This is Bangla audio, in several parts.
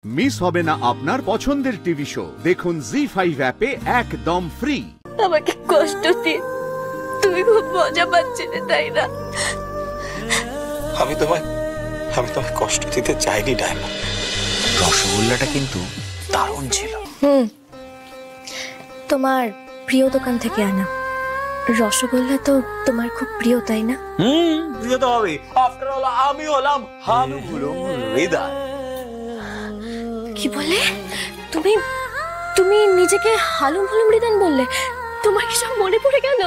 মিস হবে না আপনার পছন্দের টিভি শো। দেখুন জি5 অ্যাপে একদম ফ্রি। আমাকে কষ্ট দিয়ে তুমি খুব মজা পাচ্ছিলে, তাই না? আমি তোমায় কষ্ট দিতে চাইনি ডায়মন্ড। রসগোল্লাটা কিন্তু দারুণ ছিল। তোমার প্রিয় দোকান থেকে আনা রসগোল্লা তো তোমার খুব প্রিয়, তাই না? প্রিয় তো হবে। আফটার অল আমি হলাম হালুম হৃদয়। কি বলে? তুমি তুমি নিজেকে হালুম হালুম হৃদয় বললে? তোমার কি সব মনে পড়ে গেল?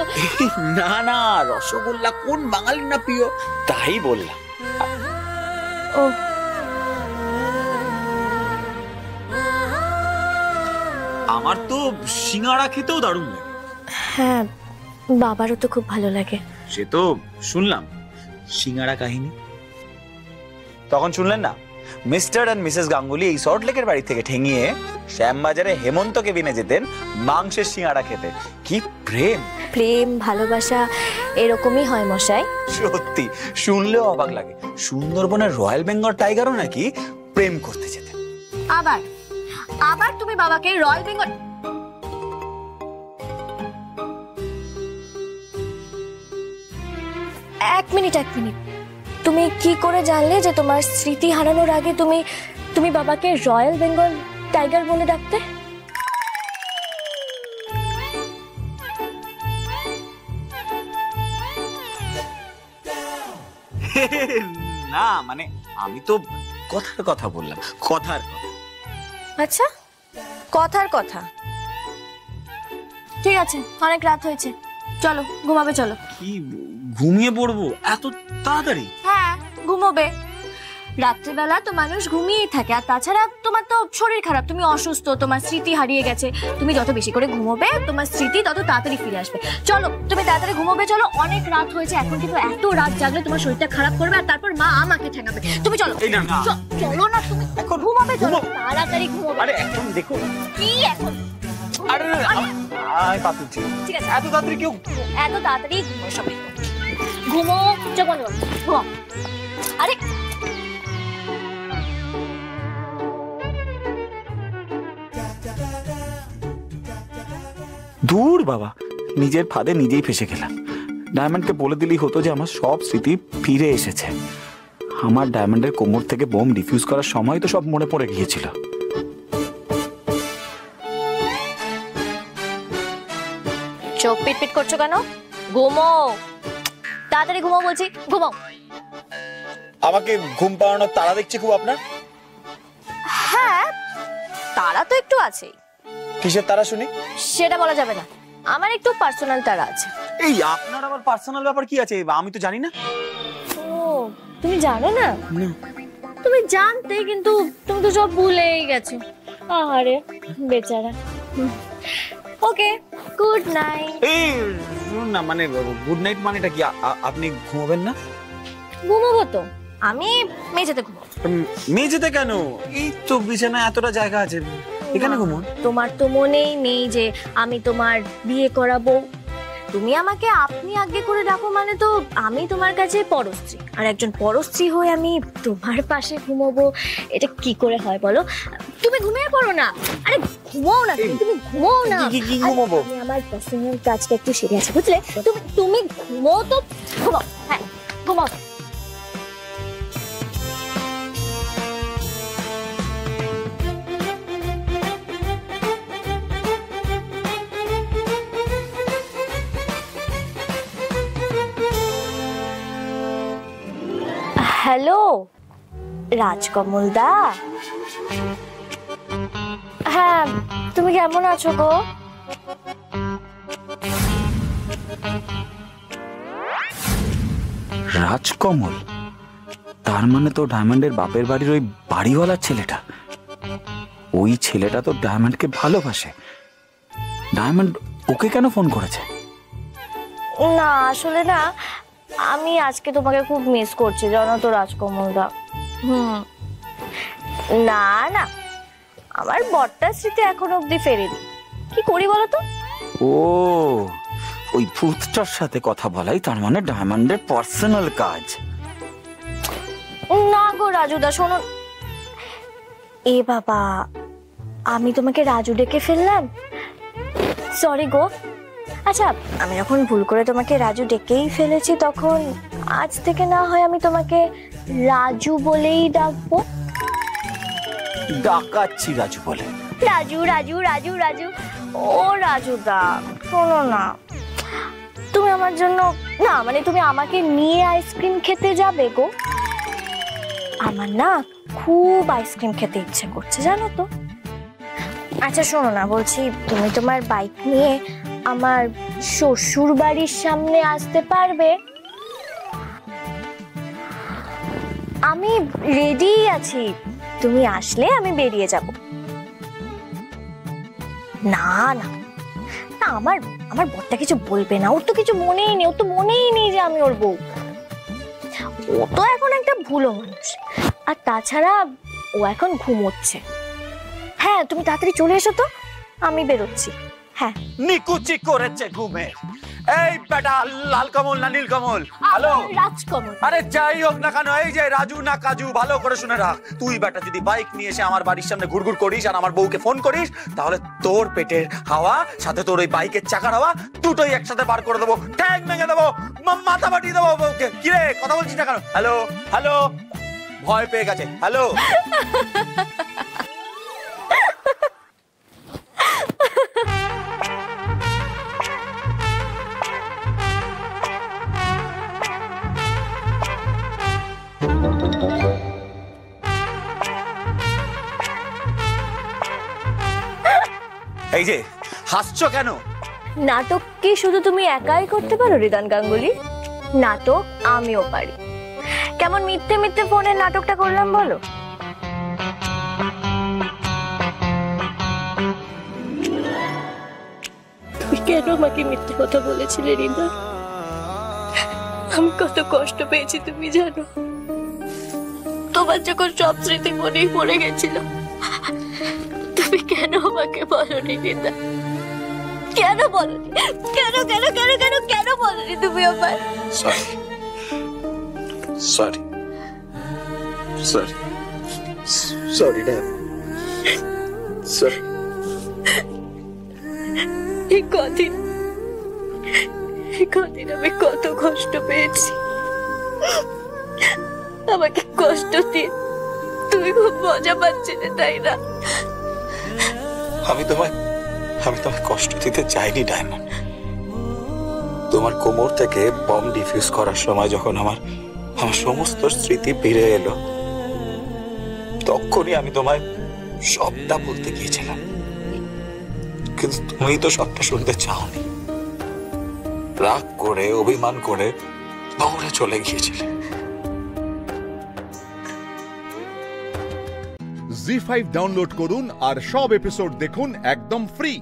না না, রসগোল্লা কোন বাঙালির না প্রিয়, তাই বললাম। ও আমার তো সিঙ্গাড়া খেতেও দারুণ লাগে। হ্যাঁ, বাবারও তো খুব ভালো লাগে। সে তো শুনলাম সিঙ্গাড়া কাহিনী। তখন শুনলেন না, মিস্টার এন্ড মিসেস গাঙ্গুলি এই সল্ট লেকের বাড়ি থেকে ঠেঙিয়ে শ্যামবাজারে হেমন্ত কেবিনে যেতেন মাংসের সিঙ্গাড়া খেতে। কি প্রেম, প্রেম ভালোবাসা এরকমই হয় মশাই। সত্যি শুনলেও অবাক লাগে। সুন্দরবনের রয়্যাল বেঙ্গল টাইগারও নাকি প্রেম করতে যেতেন। আবার তুমি বাবাকে রয়্যাল বেঙ্গল। এক মিনিট তুমি কি করে জানলে যে তোমার স্মৃতি হারানোর আগে তুমি বাবাকে রয়্যাল বেঙ্গল টাইগার বলে ডাকতে? না মানে আমি তো কথার কথা বললাম, কথার কথা। আচ্ছা, কথার কথা। ঠিক আছে, অনেক রাত হয়েছে, চলো ঘুমাবে। চলো। কি ঘুমিয়ে পড়বো এত তাড়াতাড়ি? হ্যাঁ, ঘুমোবে। রাত্রিবেলা তো মানুষ ঘুমিয়েই থাকে, আর তাছাড়া তোমার তো শরীর খারাপ, তুমি অসুস্থ, তোমার স্মৃতি হারিয়ে গেছে। তুমি যত বেশি করে ঘুমোবে তোমার স্মৃতি তত তাড়াতাড়ি ফিরে আসবে। চলো তুমি তাড়াতাড়ি ঘুমোবে, চলো। অনেক রাত হয়েছে এখন, কিন্তু এত রাত জাগলে তোমার শরীরটা খারাপ করবে, আর তারপর মা আমাকে ঠেঙাবে। তুমি চলো। চলো না, তুমি এখন ঘুমাবে, চলো তাড়াতাড়ি ঘুমোবে। আরে এখন দেখো কি এখন? আরে পাতুছি। ঠিক আছে, এত তাড়াতাড়ি কেউ? এত তাড়াতাড়ি ঘুমো সবাই। ঘুমো, চোখ বন্ধ করো, ঘুমাও। আরে দূর বাবা, নিজের ফাঁদে নিজেই ফেসে গেলাম। ডায়মন্ডকে বলে দিলেই হতো যে আমার সব স্মৃতি ফিরে এসেছে। আমার ডায়মন্ডের কোমর থেকে বোম ডিফিউজ করার সময় তো সব মনে পড়ে গিয়েছিল। চোখ পিটপিট করছো কেন? ঘুমো, তাড়াতাড়ি ঘুমো বলছি, ঘুমাও। আমাকে ঘুম পাড়ানোর তাড়া দেখছি খুব আপনার। হ্যাঁ, তারা তো একটু আছেই। কিসের তাড়া শুনি? সেটা বলা যাবে না, আমার একটু পার্সোনাল তারা আছে। এই আপনার আবার পার্সোনাল ব্যাপার কি আছে? আমি তো জানি না। ও, তুমি জানো না? তুমি জানতে, কিন্তু তুমি তো সব ভুলেই গেছো। আরে বেচারা। ওকে, গুড নাইট। এই শুনুন না, মানে গুড নাইট মানেটা কি? আপনি ঘুমাবেন না? ঘুমাবো তো, আমি মেঝেতে ঘুমাবো। মেঝেতে কেন? এই তো বিছানায় এতটা জায়গা আছে, এখানে ঘুমোন। তোমার তো মনেই নেই যে আমি তোমার বিয়ে করাবো। তুমি আমাকে আপনি আগে করে ডাকো, মানে তো আমি তোমার কাছে পরস্ত্রী, আর একজন পরস্ত্রী হয়ে আমি তোমার পাশে ঘুমোবো। এটা কি করে হয় বলো? তুমি ঘুমিয়ে পড়ো না। আরে ঘুমাও না, তুমি ঘুমাও না। কি ঘুমাবো? আমি আমার পার্সোনাল কাজটা একটু সেরে আছে, বুঝলে? তুমি ঘুমাও তো, ঘুমাও। হ্যাঁ, ঘুমাও। হ্যালো রাজকমল দা। হ্যাঁ, তুমি কেমন আছো গো? রাজকমল? তার মানে তো ডায়মন্ডের বাপের বাড়ির ওই বাড়িওয়ালার ছেলেটা। ওই ছেলেটা তো ডায়মন্ডকে ভালোবাসে। ডায়মন্ড ওকে কেন ফোন করেছে? না, আসলে না, আমি আজকে তোমাকে খুব মিস করছি, জানো তো রাজকমল দা। না না, আমার বরটার স্মৃতি এখনো অব্দি ফেরেনি। কি করি বলো তো? ও, ওই ভূতটার সাথে কথা বলাই তার মানে ডায়মন্ডের পার্সোনাল কাজ। না গো রাজুদা, শোনো, এ বাবা, আমি তোমাকে রাজু ডেকে ফেললাম, সরি গো। আচ্ছা, আমি যখন ভুল করে তোমাকে রাজু ডেকেই ফেলেছি, তখন আজ থেকে না হয় আমি তোমাকে রাজু বলেই ডাকবো। ডাকাচ্ছি রাজু বলে। রাজু রাজু রাজু রাজু, ও রাজু দা, শোনো না, তুমি আমার জন্য, না মানে তুমি আমাকে নিয়ে আইসক্রিম খেতে যাবে গো। আমার না খুব আইসক্রিম খেতে ইচ্ছে করছে, জানো তো। আচ্ছা শোনো না, বলছি তুমি তোমার বাইক নিয়ে আমার শ্বশুর বাড়ির সামনে আসতে পারবে? আমি রেডি আছি, তুমি আসলে আমি বেরিয়ে যাব। না না না, আমার আমার বরটা কিছু বলবে না, ওর তো কিছু মনেই নেই, ওর তো মনেই নেই যে আমি ওর বউ। ও তো এখন একটা ভুলো মানুষ, আর তাছাড়া ও এখন ঘুমোচ্ছে। হ্যাঁ, তুমি তাড়াতাড়ি চলে এসো তো, আমি বেরোচ্ছি। হ্যাঁ, নিকুচি করেছে ঘুমে। এই বেটা, লাল কমল না নীল কমল? হ্যালো, রাজকমল। আরে যাই হোক না কেন, এই যে রাজু না কাজু, ভালো করে শুনে রাখ। তুই বেটা যদি বাইক নিয়ে এসে আমার বাড়ির সামনে ঘুরঘুর করিস আর আমার বউকে ফোন করিস, তাহলে তোর পেটের হাওয়া সাথে তোর ওই বাইকের চাকার হাওয়া দুটোই একসাথে বার করে দেবো, ঠ্যাং ভেঙে দেবো, মাথা ফাটিয়ে দেবো বউকে। কিরে, কথা বলছিস না কেন? হ্যালো হ্যালো, ভয় পেয়ে গেছে। হ্যালো, এই যে হাসছো কেন? নাটক কি শুধু তুমি একাই করতে পারো রিদান গাঙ্গুলি? নাটক আমিও পারি। কেমন মিথ্যে মিথ্যে ফোনের নাটকটা করলাম বলো? তুমি কেন আমাকে মিথ্যে কথা বলেছিলে রিদা? আমি কত কষ্ট পেয়েছি তুমি জানো। তোমার যখন সব স্মৃতি মনেই পড়ে গেছিল, তুমি কেন আমাকে বলনি রিদা? কেন বলনি? কেন কেন কেন কেন কেন বলনি তুমি আমার? সরি সরি সরি সরি না, সরি। এই কদিন আমি কত কষ্ট পেয়েছি, আমাকে কষ্ট দিয়ে তুমি খুব মজা পাচ্ছিলে, তাই না? আমি তোমায় কষ্ট দিতে চাইনি ডায়মন্ড। তোমার কোমর থেকে বম ডিফিউজ করার সময় যখন আমার সমস্ত স্মৃতি ফিরে এলো, তখনই আমি তোমায় সবটা বলতে গিয়েছিলাম, কিন্তু তুমি তো সবটা শুনতে চাওনি। রাগ করে, অভিমান করে দৌড়ে চলে গিয়েছিলে। জি5 ডাউনলোড করুন আর সব এপিসোড দেখুন একদম ফ্রি।